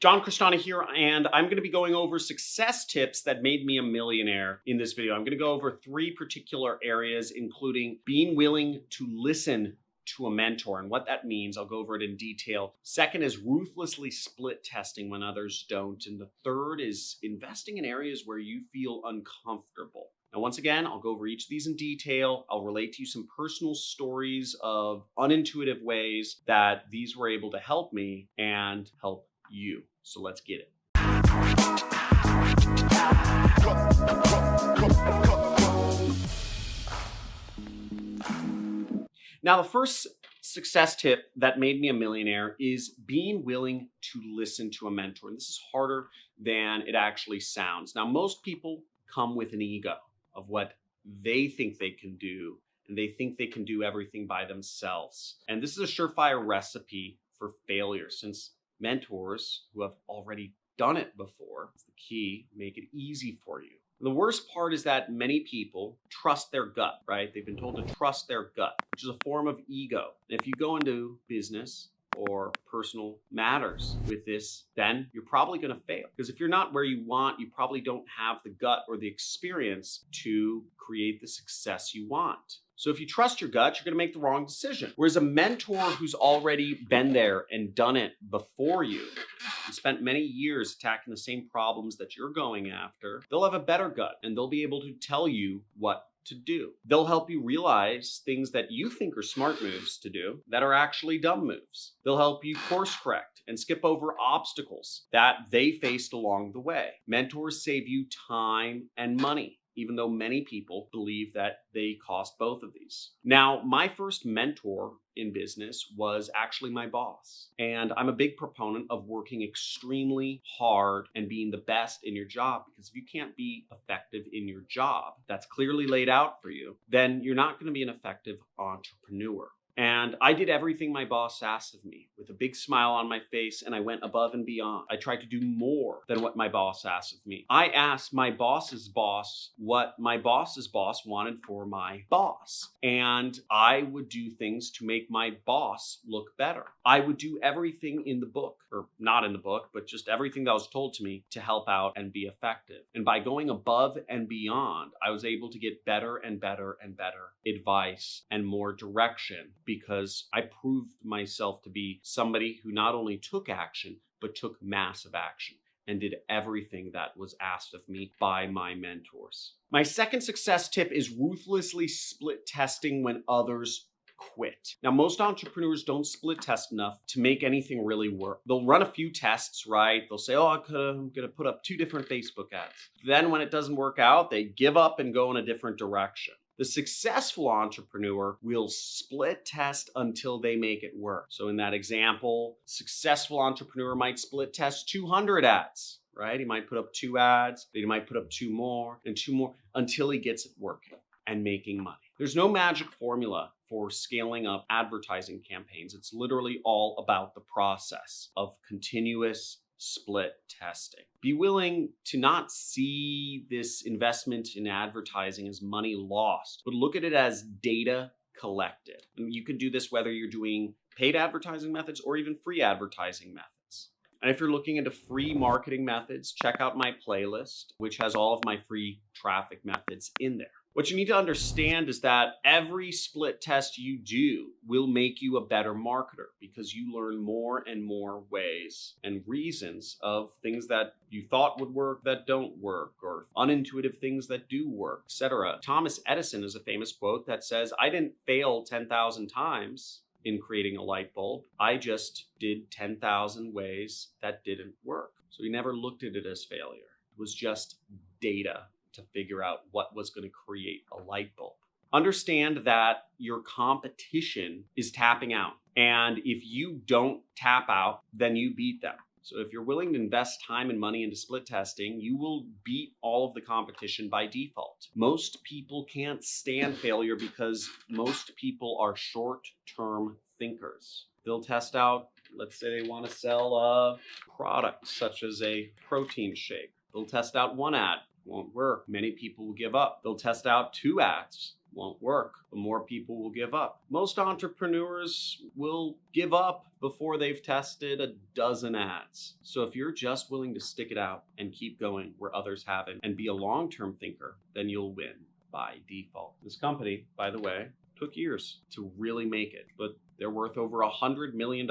John Cristani here, and I'm going to be going over success tips that made me a millionaire in this video. I'm going to go over 3 particular areas, including being willing to listen to a mentor and what that means. I'll go over it in detail. Second is ruthlessly split testing when others don't. And the third is investing in areas where you feel uncomfortable. Now, once again, I'll go over each of these in detail. I'll relate to you some personal stories of unintuitive ways that these were able to help me and help you. So let's get it. Now, the first success tip that made me a millionaire is being willing to listen to a mentor. And this is harder than it actually sounds. Now, most people come with an ego of what they think they can do, and they think they can do everything by themselves. And this is a surefire recipe for failure, since mentors who have already done it before, it's the key, make it easy for you. The worst part is that many people trust their gut, right? They've been told to trust their gut, which is a form of ego. And if you go into business or personal matters with this, then you're probably going to fail. Because if you're not where you want, you probably don't have the gut or the experience to create the success you want. So if you trust your gut, you're going to make the wrong decision. Whereas a mentor who's already been there and done it before you, and spent many years attacking the same problems that you're going after, they'll have a better gut and they'll be able to tell you what to do. They'll help you realize things that you think are smart moves to do that are actually dumb moves. They'll help you course correct and skip over obstacles that they faced along the way. Mentors save you time and money, even though many people believe that they cost both of these. Now, my first mentor in business was actually my boss. And I'm a big proponent of working extremely hard and being the best in your job, because if you can't be effective in your job that's clearly laid out for you, then you're not going to be an effective entrepreneur. And I did everything my boss asked of me with a big smile on my face, and I went above and beyond. I tried to do more than what my boss asked of me. I asked my boss's boss what my boss's boss wanted for my boss. And I would do things to make my boss look better. I would do everything in the book, or not in the book, but just everything that was told to me to help out and be effective. And by going above and beyond, I was able to get better and better and better advice and more direction, because I proved myself to be somebody who not only took action, but took massive action and did everything that was asked of me by my mentors. My second success tip is ruthlessly split testing when others quit. Now, most entrepreneurs don't split test enough to make anything really work. They'll run a few tests, right? They'll say, oh, I'm gonna put up 2 different Facebook ads. Then when it doesn't work out, they give up and go in a different direction. The successful entrepreneur will split test until they make it work. So in that example, successful entrepreneur might split test 200 ads, right? He might put up 2 ads, then he might put up 2 more and 2 more until he gets it working and making money. There's no magic formula for scaling up advertising campaigns. It's literally all about the process of continuous split testing. Be willing to not see this investment in advertising as money lost, but look at it as data collected. And you can do this whether you're doing paid advertising methods or even free advertising methods. And if you're looking into free marketing methods, check out my playlist, which has all of my free traffic methods in there. What you need to understand is that every split test you do will make you a better marketer, because you learn more and more ways and reasons of things that you thought would work that don't work, or unintuitive things that do work, etc. Thomas Edison has a famous quote that says, "I didn't fail 10,000 times in creating a light bulb. I just did 10,000 ways that didn't work." So he never looked at it as failure. It was just data to figure out what was going to create a light bulb. Understand that your competition is tapping out. And if you don't tap out, then you beat them. So if you're willing to invest time and money into split testing, you will beat all of the competition by default. Most people can't stand failure because most people are short-term thinkers. They'll test out, let's say they want to sell a product such as a protein shake. They'll test out 1 ad. Won't work. Many people will give up. They'll test out 2 ads. won't work. The more people will give up. Most entrepreneurs will give up before they've tested a dozen ads. So if you're just willing to stick it out and keep going where others haven't and be a long-term thinker, then you'll win by default. This company, by the way, took years to really make it, but they're worth over $100 million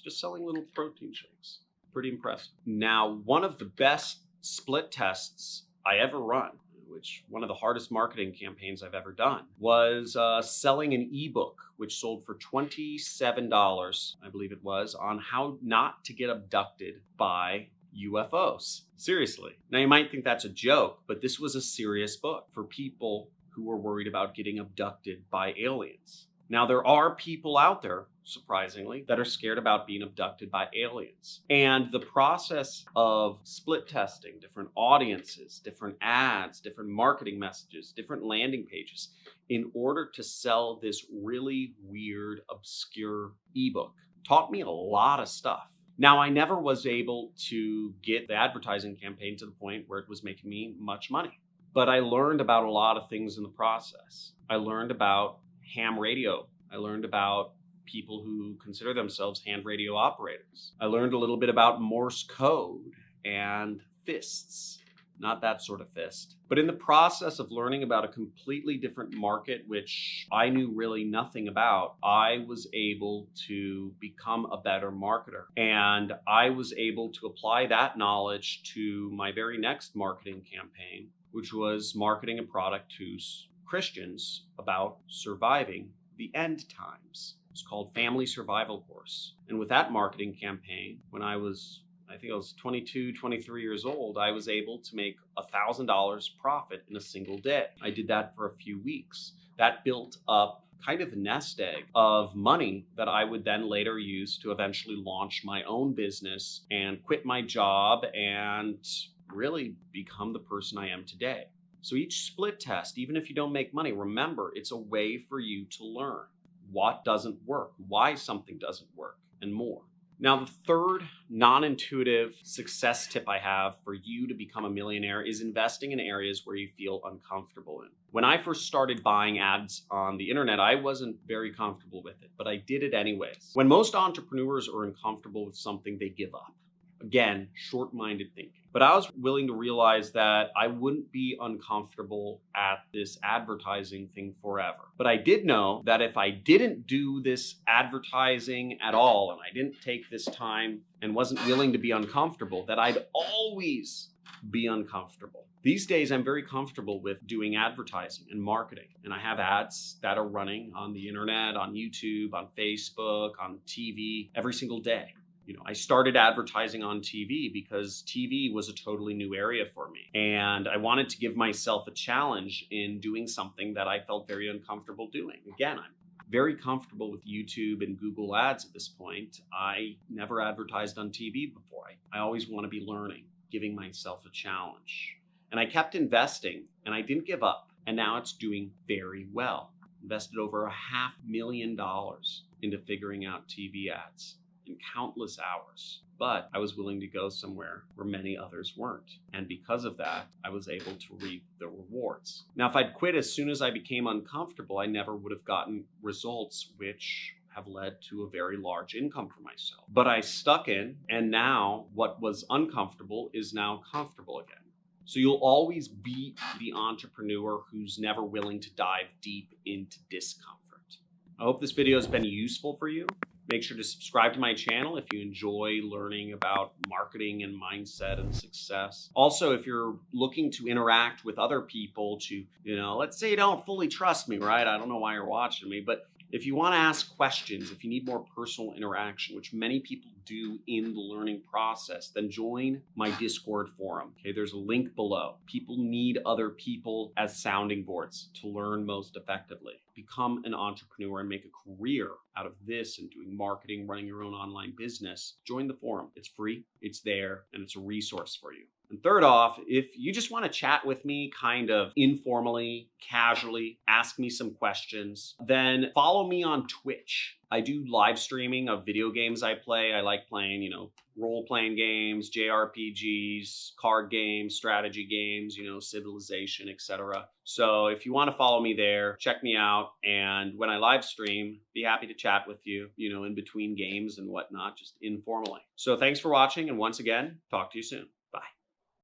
just selling little protein shakes. Pretty impressive. Now, one of the best split tests I ever run, which one of the hardest marketing campaigns I've ever done, was selling an ebook, which sold for $27, I believe it was, on how not to get abducted by UFOs. Seriously. Now, you might think that's a joke, but this was a serious book for people who were worried about getting abducted by aliens. Now, there are people out there, surprisingly, that are scared about being abducted by aliens. And the process of split testing, different audiences, different ads, different marketing messages, different landing pages, in order to sell this really weird, obscure ebook, taught me a lot of stuff. Now, I never was able to get the advertising campaign to the point where it was making me much money. But I learned about a lot of things in the process. I learned about ham radio. I learned about people who consider themselves hand radio operators. I learned a little bit about Morse code and fists. Not that sort of fist. But in the process of learning about a completely different market, which I knew really nothing about, I was able to become a better marketer. And I was able to apply that knowledge to my very next marketing campaign, which was marketing a product to Christians about surviving the end times. It's called Family Survival Course. And with that marketing campaign, when I think I was 22, 23 years old, I was able to make $1,000 profit in a single day. I did that for a few weeks. That built up kind of a nest egg of money that I would then later use to eventually launch my own business and quit my job and really become the person I am today. So each split test, even if you don't make money, remember, it's a way for you to learn what doesn't work, why something doesn't work, and more. Now, the third non-intuitive success tip I have for you to become a millionaire is investing in areas where you feel uncomfortable in. When I first started buying ads on the internet, I wasn't very comfortable with it, but I did it anyways. When most entrepreneurs are uncomfortable with something, they give up. Again, short-minded thinking. But I was willing to realize that I wouldn't be uncomfortable at this advertising thing forever. But I did know that if I didn't do this advertising at all, and I didn't take this time and wasn't willing to be uncomfortable, that I'd always be uncomfortable. These days, I'm very comfortable with doing advertising and marketing. And I have ads that are running on the internet, on YouTube, on Facebook, on TV every single day. I started advertising on TV because TV was a totally new area for me. And I wanted to give myself a challenge in doing something that I felt very uncomfortable doing. Again, I'm very comfortable with YouTube and Google ads at this point. I never advertised on TV before. I always want to be learning, giving myself a challenge. And I kept investing and I didn't give up. And now it's doing very well. Invested over $500,000 into figuring out TV ads in countless hours, but I was willing to go somewhere where many others weren't. And because of that, I was able to reap the rewards. Now, if I'd quit as soon as I became uncomfortable, I never would have gotten results which have led to a very large income for myself. But I stuck in, and now what was uncomfortable is now comfortable again. So you'll always be the entrepreneur who's never willing to dive deep into discomfort. I hope this video has been useful for you. Make sure to subscribe to my channel if you enjoy learning about marketing and mindset and success. Also, if you're looking to interact with other people to, let's say you don't fully trust me, right? I don't know why you're watching me, but if you want to ask questions, if you need more personal interaction, which many people do in the learning process, then join my Discord forum. Okay, there's a link below. People need other people as sounding boards to learn most effectively. Become an entrepreneur and make a career out of this and doing marketing, running your own online business. Join the forum. It's free, it's there, and it's a resource for you. And third off, if you just want to chat with me kind of informally, casually, ask me some questions, then follow me on Twitch. I do live streaming of video games I play. I like playing, role-playing games, JRPGs, card games, strategy games, Civilization, etc. So if you want to follow me there, check me out. And when I live stream, be happy to chat with you, in between games and whatnot, just informally. So thanks for watching. And once again, talk to you soon. Bye.